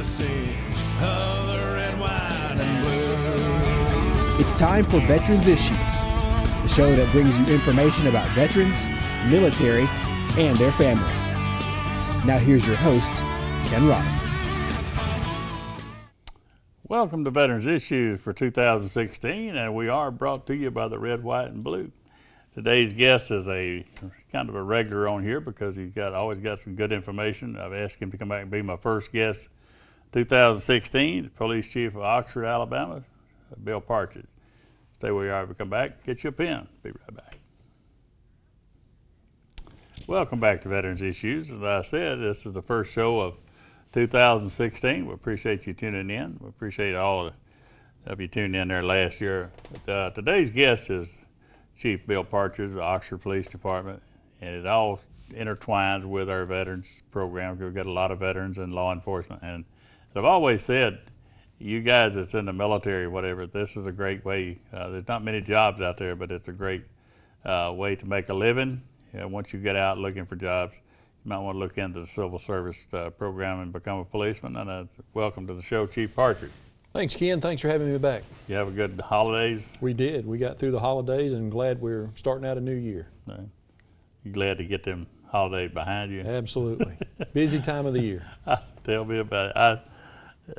legacy of the red, white, and blue. It's time for Veterans Issues, the show that brings you information about veterans, military, and their family. Now here's your host, Ken Robbins. Welcome to Veterans Issues for 2016, and we are brought to you by the Red, White, and Blue. Today's guest is a kind of a regular on here because he's always got some good information. I've asked him to come back and be my first guest 2016, Police Chief of Oxford, Alabama, Bill Partridge. Stay where you are. We come back, get you a pen. Be right back. Welcome back to Veterans Issues. As I said, this is the first show of 2016. We appreciate you tuning in. We appreciate all of you tuning in there last year. But, today's guest is Chief Bill Partridge of the Oxford Police Department, and it all intertwines with our veterans program. We've got a lot of veterans in law enforcement, and I've always said, you guys that's in the military, whatever, this is a great way. There's not many jobs out there, but it's a great way to make a living. Once you get out looking for jobs, you might want to look into the civil service program and become a policeman. And welcome to the show, Chief Partridge. Thanks, Ken. Thanks for having me back. You have a good holidays? We did. We got through the holidays and glad we're starting out a new year. You glad to get them holidays behind you? Absolutely. Busy time of the year. Tell me about it.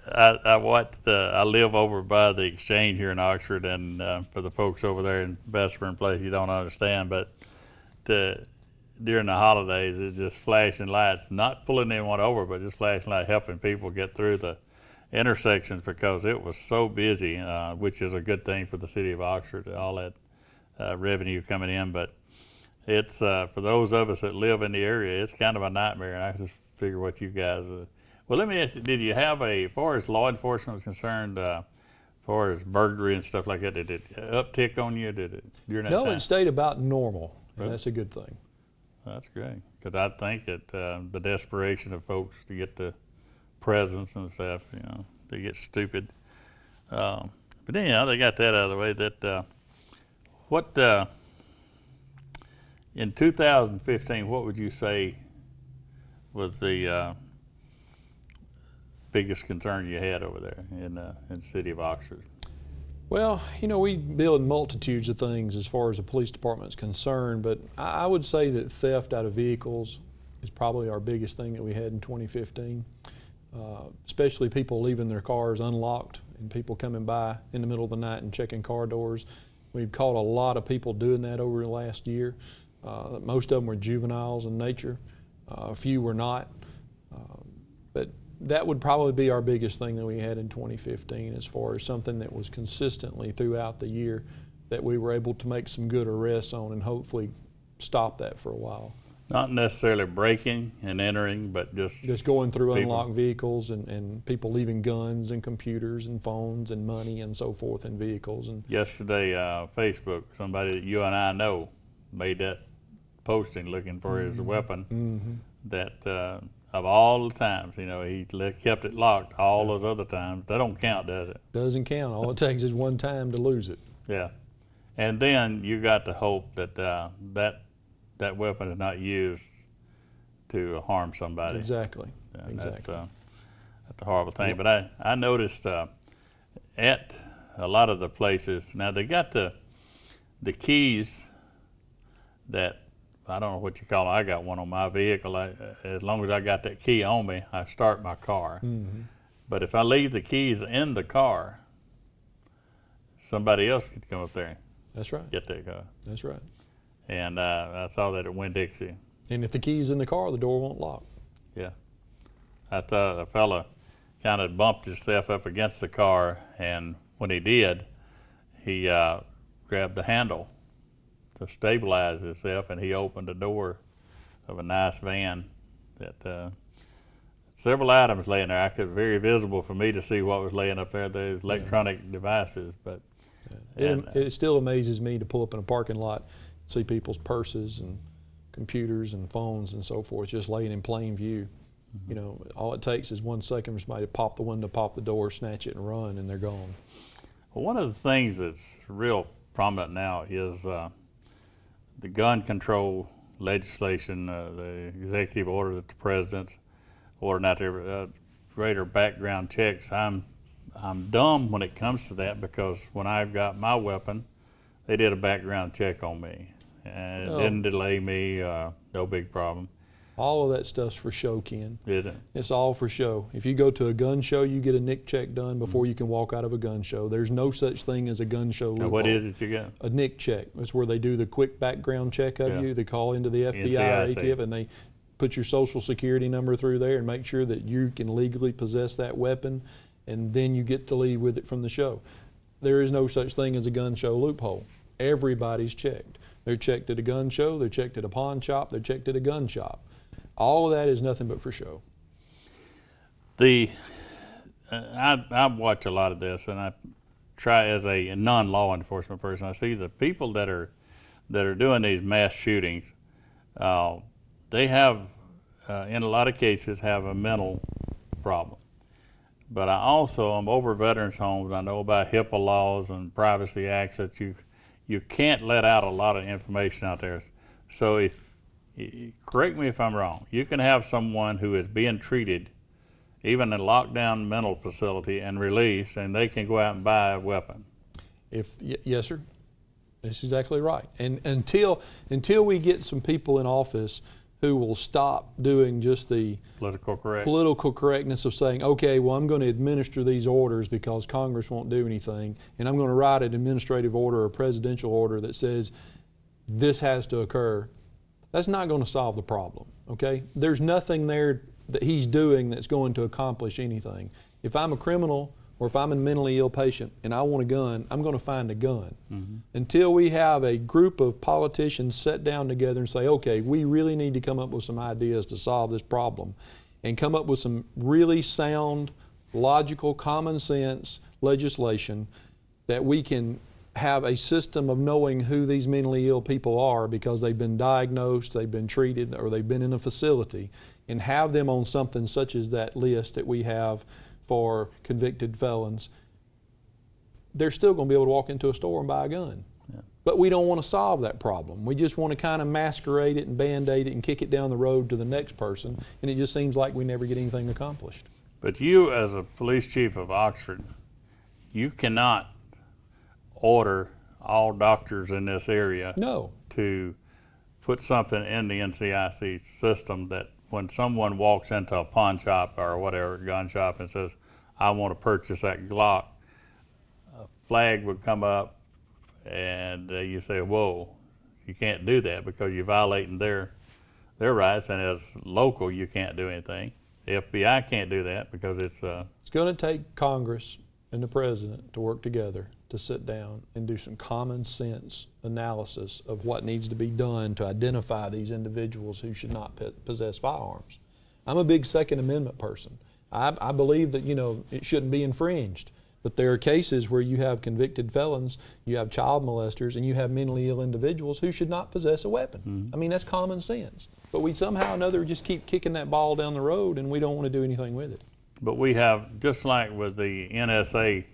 I live over by the exchange here in Oxford, and for the folks over there in Vesper Place, you don't understand, but during the holidays, it's just flashing lights, not pulling anyone over, but just flashing lights, helping people get through the intersections because it was so busy, which is a good thing for the city of Oxford, all that revenue coming in. But it's for those of us that live in the area, it's kind of a nightmare. And I just figure what you guys. Well, let me ask you: did you have as far as law enforcement was concerned, as far as burglary and stuff like that, did it uptick on you? Did it during that time? No, it stayed about normal. Really? That's a good thing. That's great, because I think that the desperation of folks to get the presents and stuff, they get stupid. But anyhow, they got that out of the way. That in 2015, what would you say was the biggest concern you had over there in the city of Oxford? Well, we build multitudes of things as far as the police department is concerned, but I would say that theft out of vehicles is probably our biggest thing that we had in 2015. Especially people leaving their cars unlocked and people coming by in the middle of the night and checking car doors. We've caught a lot of people doing that over the last year. Most of them were juveniles in nature. A few were not. But that would probably be our biggest thing that we had in 2015 as far as something that was consistently throughout the year that we were able to make some good arrests on and hopefully stop that for a while. Not necessarily breaking and entering, but just going through unlocked vehicles and people leaving guns and computers and phones and money and so forth in vehicles. And yesterday, Facebook, somebody that you and I know made that posting looking for his weapon. That of all the times, he kept it locked. All those other times, that don't count, does it? Doesn't count. All it takes is one time to lose it. Yeah, and then you got to hope that that weapon is not used to harm somebody. Exactly. Yeah, exactly. That's a horrible thing. But I noticed at a lot of the places, now they got the keys that, I don't know what you call them. I got one on my vehicle. As long as I got that key on me, I start my car. But if I leave the keys in the car, somebody else could come up there. That's right. Get that car. That's right. And I saw that at Winn-Dixie. And if the key's in the car, the door won't lock. Yeah. I thought a fella kind of bumped himself up against the car, and when he did, he grabbed the handle to stabilize himself, and he opened the door of a nice van that several items laying there. I could very visible for me to see what was laying up there, those electronic devices. But it still amazes me to pull up in a parking lot, see people's purses and computers and phones and so forth just laying in plain view. All it takes is 1 second for somebody to pop the window, pop the door, snatch it and run, and they're gone. Well, one of the things that's real prominent now is the gun control legislation, the executive order that the president's ordering out there. greater background checks. I'm dumb when it comes to that, because when I got my weapon, they did a background check on me, and it didn't delay me. No big problem. All of that stuff's for show, Ken. Is it? It's all for show. If you go to a gun show, you get a NIC check done before you can walk out of a gun show. There's no such thing as a gun show. Now, what is it you got? A NIC check. It's where they do the quick background check of you. They call into the FBI or ATF, and they put your social security number through there and make sure that you can legally possess that weapon, and then you get to leave with it from the show. There is no such thing as a gun show loophole. Everybody's checked. They're checked at a gun show, they're checked at a pawn shop, they're checked at a gun shop. All of that is nothing but for show. I watch a lot of this, and I try, as a non-law enforcement person, I see the people that are doing these mass shootings. They have, in a lot of cases, have a mental problem. But I also am over veterans' homes. I know about HIPAA laws and privacy acts that you can't let out a lot of information out there. So correct me if I'm wrong, you can have someone who is being treated, even in a lockdown mental facility, and released, and they can go out and buy a weapon. Yes, sir. That's exactly right. And until we get some people in office who will stop doing just the political correctness of saying, okay, well, I'm going to administer these orders because Congress won't do anything, and I'm going to write an administrative order or a presidential order that says this has to occur, that's not going to solve the problem, okay? There's nothing there that he's doing that's going to accomplish anything. If I'm a criminal or if I'm a mentally ill patient and I want a gun, I'm going to find a gun. Mm-hmm. Until we have a group of politicians sit down together and say, okay, we really need to come up with some ideas to solve this problem, and come up with some really sound, logical, common sense legislation that we can have a system of knowing who these mentally ill people are because they've been diagnosed, they've been treated, or they've been in a facility, and have them on something such as that list that we have for convicted felons. They're still going to be able to walk into a store and buy a gun. Yeah. But we don't want to solve that problem. We just want to kind of masquerade it and band-aid it and kick it down the road to the next person, and it just seems like we never get anything accomplished. But you, as a police chief of Oxford, you cannot order all doctors in this area to put something in the NCIC system that when someone walks into a pawn shop or whatever, gun shop, and says, I want to purchase that Glock, a flag would come up, and you say, whoa, you can't do that because you're violating their rights, and as local, you can't do anything. The FBI can't do that because it's going to take Congress and the President to work together to sit down and do some common sense analysis of what needs to be done to identify these individuals who should not possess firearms. I'm a big Second Amendment person. I believe that, it shouldn't be infringed. But there are cases where you have convicted felons, you have child molesters, and you have mentally ill individuals who should not possess a weapon. Mm-hmm. I mean, that's common sense. But we somehow or another just keep kicking that ball down the road, and we don't want to do anything with it. But we have, just like with the NSA,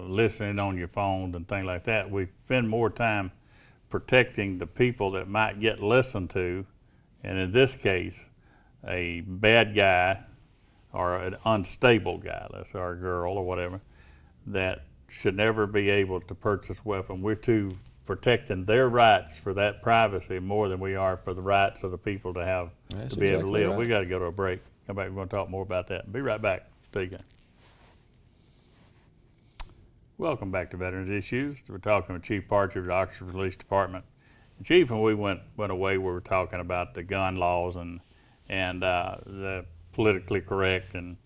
listening on your phone and things like that, we spend more time protecting the people that might get listened to, and in this case, a bad guy or an unstable guy, let's say, or a girl or whatever, that should never be able to purchase a weapon. We're too protecting their rights for that privacy more than we are for the rights of the people to have to be able to live. Right. We got to go to a break. Come back, we're going to talk more about that. Be right back. Stay again. Welcome back to Veterans Issues. We're talking with Chief Parcher of the Oxford Police Department. And Chief, when we went away, we were talking about the gun laws and the politically correct, and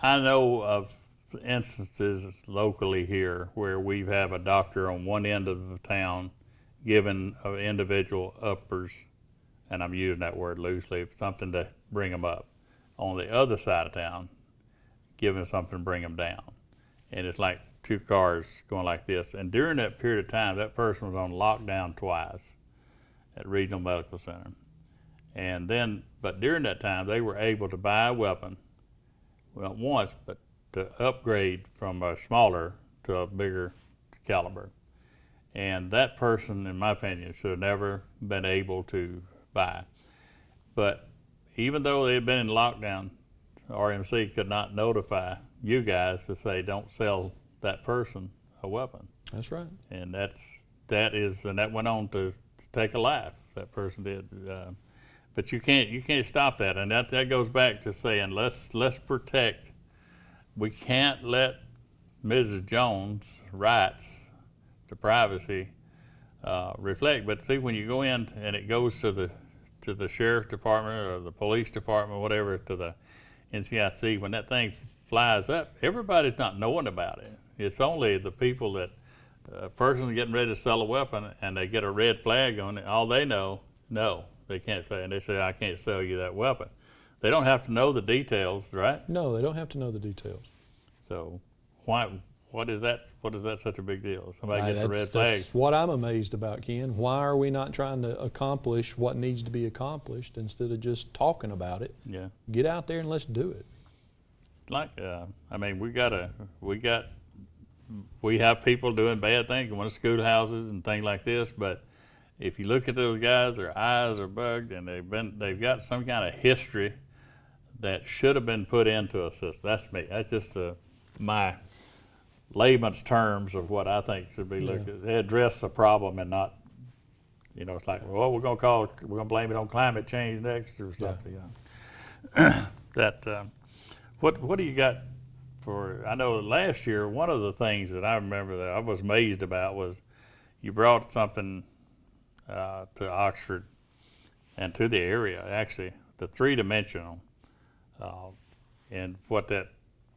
I know of instances locally here where we have a doctor on one end of the town giving an individual uppers, and I'm using that word loosely, something to bring them up. On the other side of town, giving something to bring them down. And it's like two cars going like this. And during that period of time, that person was on lockdown twice at Regional Medical Center. And then, but during that time, they were able to buy a weapon, well, not once, but to upgrade from a smaller to a bigger caliber. And that person, in my opinion, should have never been able to buy. But even though they had been in lockdown, RMC could not notify you guys to say don't sell that person a weapon. That's right. And that went on to take a life. That person did. But you can't stop that, and that goes back to saying let's protect. We can't let Mrs. Jones' rights to privacy reflect. But see, when you go in and it goes to the sheriff department or the police department, whatever, to the NCIC, when that thing flies up, everybody's not knowing about it. It's only the people that a person's getting ready to sell a weapon and they get a red flag on it. All they know, no, they can't say, and they say, I can't sell you that weapon. They don't have to know the details, right? No, they don't have to know the details. So what is that such a big deal? Somebody gets a red flag. That's what I'm amazed about, Ken. Why are we not trying to accomplish what needs to be accomplished instead of just talking about it? Yeah. Get out there and let's do it. Like, I mean, we have people doing bad things, going to schoolhouses and things like this, but if you look at those guys, their eyes are bugged and they've got some kind of history that should have been put into a system. That's me. That's just my layman's terms of what I think should be looked at. They address the problem and not, it's like, well, we're gonna blame it on climate change next or something. Yeah. What do you got for? I know last year one of the things that I remember that I was amazed about was you brought something to Oxford and to the area, actually, the three-dimensional, and what that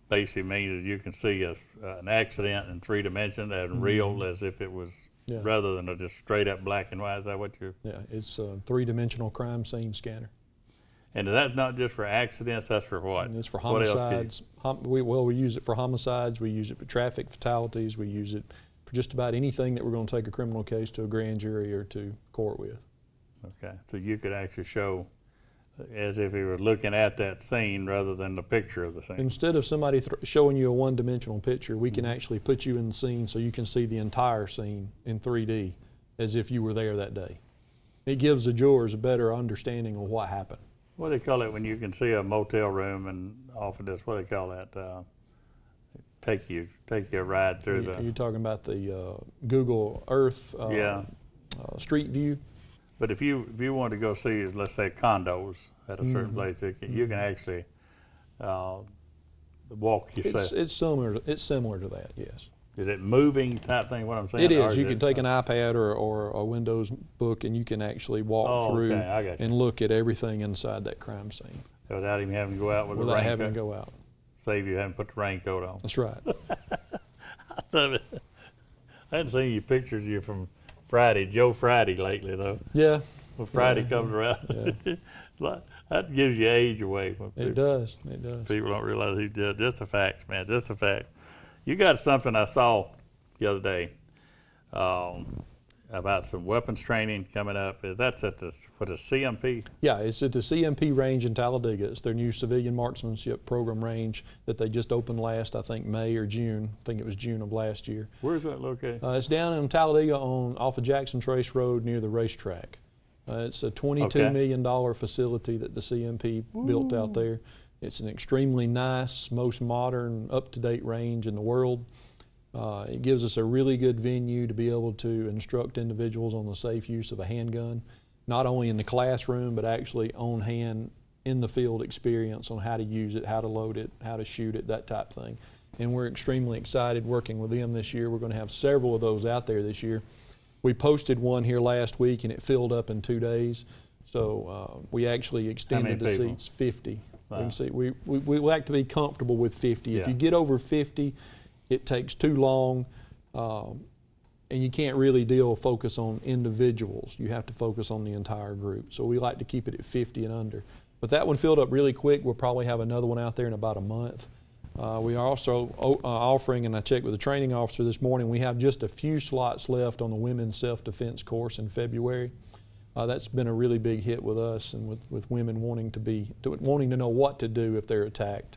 basically means is you can see an accident in 3 dimensions and real as if it was, rather than a just straight up black and white. Is that what you're? Yeah, it's a 3-dimensional crime scene scanner. And that's not just for accidents, that's for what? And it's for homicides. We use it for homicides, we use it for traffic fatalities, we use it for just about anything that we're going to take a criminal case to a grand jury or to court with. Okay, so you could actually show as if you were looking at that scene rather than the picture of the scene. Instead of somebody showing you a one-dimensional picture, we can actually put you in the scene so you can see the entire scene in 3D as if you were there that day. It gives the jurors a better understanding of what happened. What do they call it when you can see a motel room and off of this? What do they call that? Take you a ride through the. You're talking about the Google Earth Street View. But if you want to go see, let's say, condos at a certain place, you can actually walk yourself. It's similar to that, yes. Is it moving type thing? What I'm saying? It is. You can take an iPad or a Windows book, and you can actually walk through and look at everything inside that crime scene without even having to go out with without the raincoat. having to go out. Save you having to put the raincoat on. That's right. I love it. I hadn't seen you pictures of you from Joe Friday lately though. Yeah. When Friday comes around, that gives you age away. It does. It does. People don't realize he's just a fact, man. Just a fact. You got something I saw the other day about some weapons training coming up. That's for the CMP? Yeah, it's at the CMP range in Talladega. It's their new civilian marksmanship program range that they just opened last, I think, May or June. I think it was June of last year. Where's that located? It's down in Talladega off of Jackson Trace Road near the racetrack. It's a $22 million facility that the CMP built out there. It's an extremely nice, most modern, up-to-date range in the world. It gives us a really good venue to be able to instruct individuals on the safe use of a handgun, not only in the classroom, but actually on hand in the field experience on how to use it, how to load it, how to shoot it, that type of thing. And we're extremely excited working with them this year. We're going to have several of those out there this year. We posted one here last week and it filled up in 2 days. So we actually extended the seats 50. Wow. We like to be comfortable with 50. If you get over 50, it takes too long, and you can't really focus on individuals. You have to focus on the entire group. So we like to keep it at 50 and under. But that one filled up really quick. We'll probably have another one out there in about a month. We are also offering, and I checked with the training officer this morning, we have just a few slots left on the women's self-defense course in February. That's been a really big hit with us and with women wanting to know what to do if they're attacked,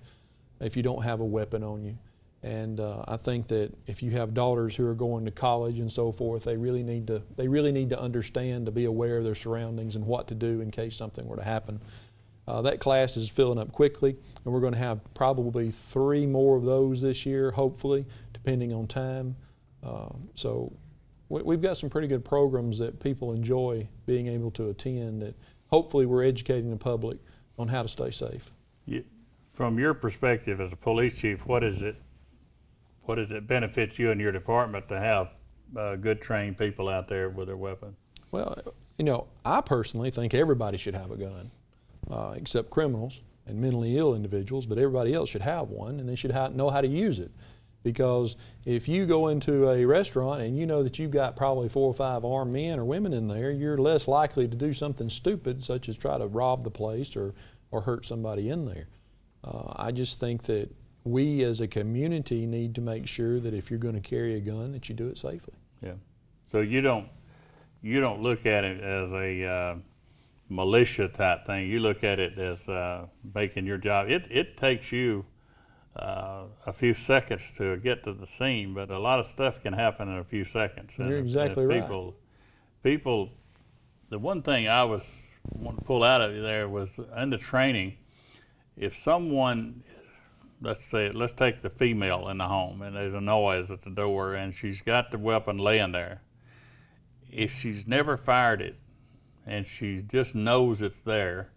if you don't have a weapon on you. And I think that if you have daughters who are going to college and so forth, they really need to understand, to be aware of their surroundings and what to do in case something were to happen. That class is filling up quickly, and we're going to have probably 3 more of those this year, hopefully, depending on time. So we've got some pretty good programs that people enjoy being able to attend, that hopefully we're educating the public on how to stay safe. From your perspective as a police chief, what does it benefit you and your department to have good trained people out there with their weapon? Well, you know, I personally think everybody should have a gun, except criminals and mentally ill individuals, but everybody else should have one, and they should know how to use it. Because if you go into a restaurant and you know that you've got probably 4 or 5 armed men or women in there, you're less likely to do something stupid, such as try to rob the place or hurt somebody in there. I just think that we as a community need to make sure that if you're going to carry a gun, that you do it safely. Yeah. So you don't look at it as a militia type thing. You look at it as making your job. It takes you a few seconds to get to the scene, but a lot of stuff can happen in a few seconds. You're exactly right. People, the one thing I wanting to pull out of you there was in the training, if someone, let's take the female in the home and there's a noise at the door and she's got the weapon laying there. If she's never fired it and she just knows it's there,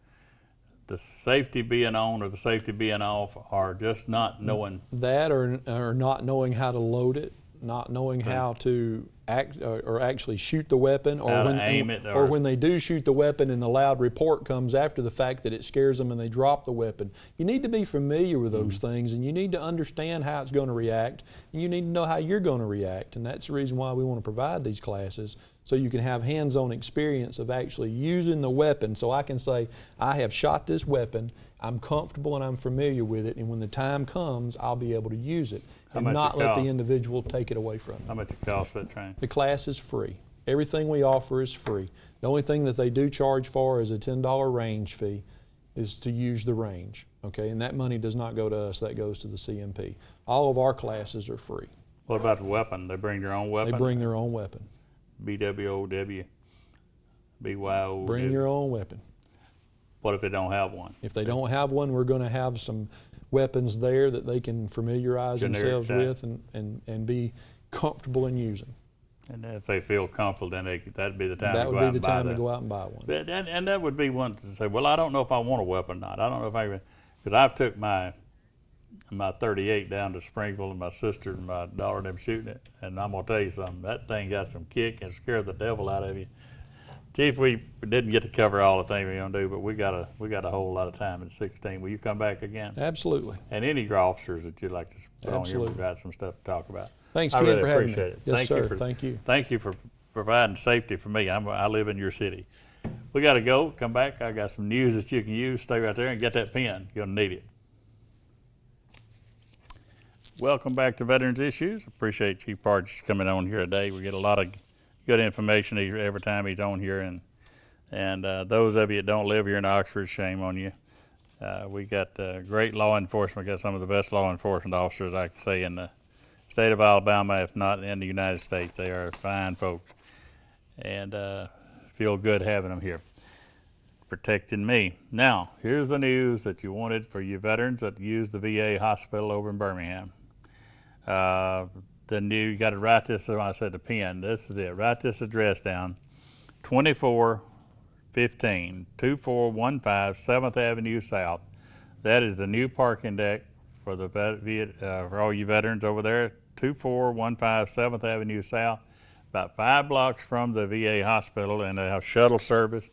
the safety being on or the safety being off, or just not knowing. That or not knowing how to load it, not knowing how to act or actually shoot the weapon, or when aim it, or when they do shoot the weapon and the loud report comes after the fact that it scares them and they drop the weapon. You need to be familiar with those things, and you need to understand how it's going to react, and you need to know how you're going to react, and that's the reason why we want to provide these classes, so you can have hands-on experience of actually using the weapon. So I can say, I have shot this weapon, I'm comfortable and I'm familiar with it, and when the time comes, I'll be able to use it and not let the individual take it away from you. How much it costs for that training? The class is free. Everything we offer is free. The only thing that they do charge for is a $10 range fee, is to use the range, okay? And that money does not go to us, that goes to the CMP. All of our classes are free. What about the weapon? They bring their own weapon? They bring their own weapon. BWOW, BYO. Bring your own weapon. What if they don't have one? If they don't have one, we're going to have some weapons there that they can familiarize themselves with and be comfortable in using. And if they feel comfortable, then that'd be the time that to go out and buy That would be the time to go out and buy one. But, and that would be one to say, well, I don't know if I want a weapon or not. I don't know if I even, because I took my 38 down to Springfield, and my sister and my daughter them shooting it, and I'm gonna tell you something, that thing got some kick and scared the devil out of you. Chief, we didn't get to cover all the things we're gonna do, but we got a whole lot of time in 16. Will you come back again? Absolutely. And any officers that you'd like to put on here, we've got some stuff to talk about. Thanks, Ken, for having me. It. Yes, sir. Thank you. Thank you for providing safety for me. I live in your city. We got to go. Come back. I got some news that you can use. Stay right there and get that pen. You're gonna need it. Welcome back to Veterans Issues. Appreciate Chief Parks coming on here today. We get a lot of good information every time he's on here, and those of you that don't live here in Oxford, shame on you. We got great law enforcement. We got some of the best law enforcement officers I can say in the state of Alabama, if not in the United States. They are fine folks, and feel good having them here, protecting me. Now, here's the news that you wanted for you veterans that use the VA hospital over in Birmingham. You got to write this, I said the pen, this is it. Write this address down, 2415 7th Avenue South. That is the new parking deck for for all you veterans over there, 2415 7th Avenue South, about 5 blocks from the VA hospital, and they have shuttle service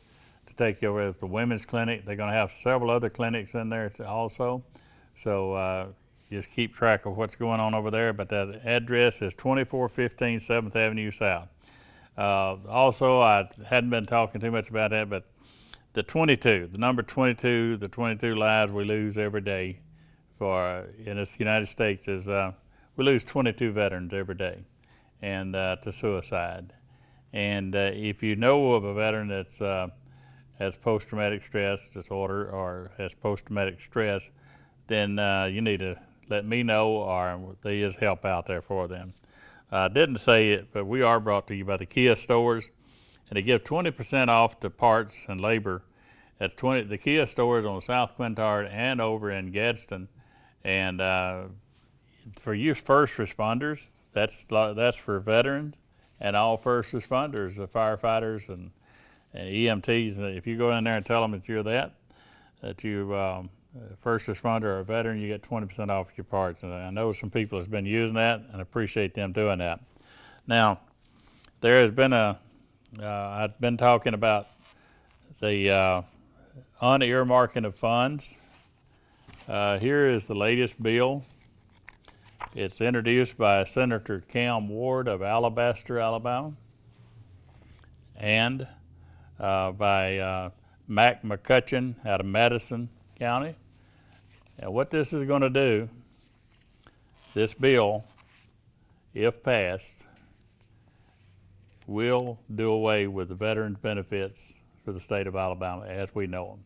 to take you over. It's the women's clinic. They're going to have several other clinics in there also. So just keep track of what's going on over there. But that address is 2415 7th Avenue South. Also, I hadn't been talking too much about that, but the 22, the number 22, the 22 lives we lose every day in the United States is we lose 22 veterans every day, and to suicide. And if you know of a veteran that's has post-traumatic stress disorder or has post-traumatic stress, then you need to let me know, or there is help out there for them. I didn't say it, but we are brought to you by the Kia stores, and they give 20% off to parts and labor That's 20. The Kia store is on South Quintard and over in Gadsden, and for you first responders, that's for veterans and all first responders, the firefighters and EMTs. If you go in there and tell them that you're that you first responder or a veteran, you get 20% off your parts. And I know some people have been using that, and appreciate them doing that. Now, there has been I've been talking about the unearmarking of funds. Here is the latest bill. It's introduced by Senator Cam Ward of Alabaster, Alabama, and by Mac McCutcheon out of Madison County. Now, what this is going to do, this bill, if passed, will do away with the veterans benefits for the state of Alabama as we know them.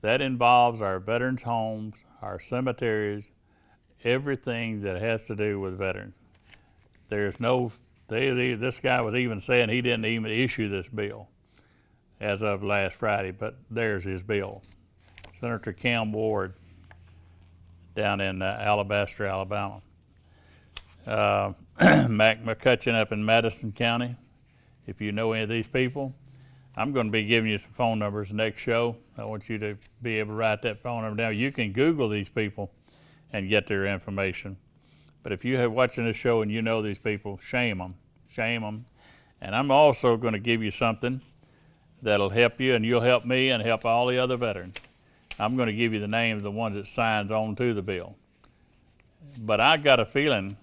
That involves our veterans' homes, our cemeteries, everything that has to do with veterans. There's no, this guy was even saying he didn't even issue this bill as of last Friday, but there's his bill. Senator Cam Ward down in Alabaster, Alabama. Mac McCutcheon up in Madison County. If you know any of these people, I'm going to be giving you some phone numbers next show. I want you to be able to write that phone number down. You can Google these people and get their information. But if you're watching this show and you know these people, shame them, shame them. And I'm also going to give you something that'll help you, and you'll help me and help all the other veterans. I'm going to give you the names of the ones that signed on to the bill. But I got a feeling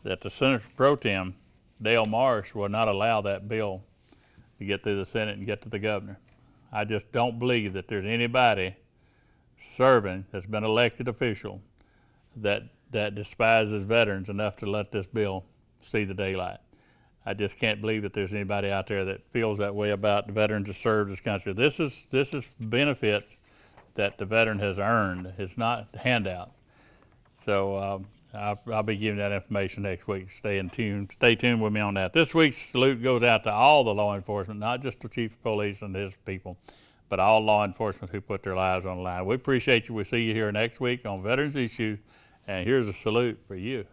that the Senator Pro Tem, Dale Marsh, will not allow that bill to get through the Senate and get to the governor. I just don't believe that there's anybody serving that's been elected official that despises veterans enough to let this bill see the daylight. I just can't believe that there's anybody out there that feels that way about the veterans that serve this country. This is benefits that the veteran has earned. It's not a handout. So I'll be giving that information next week. Stay tuned with me on that. This week's salute goes out to all the law enforcement, not just the chief of police and his people, but all law enforcement who put their lives on the line. We appreciate you. We'll see you here next week on Veterans Issues, and here's a salute for you.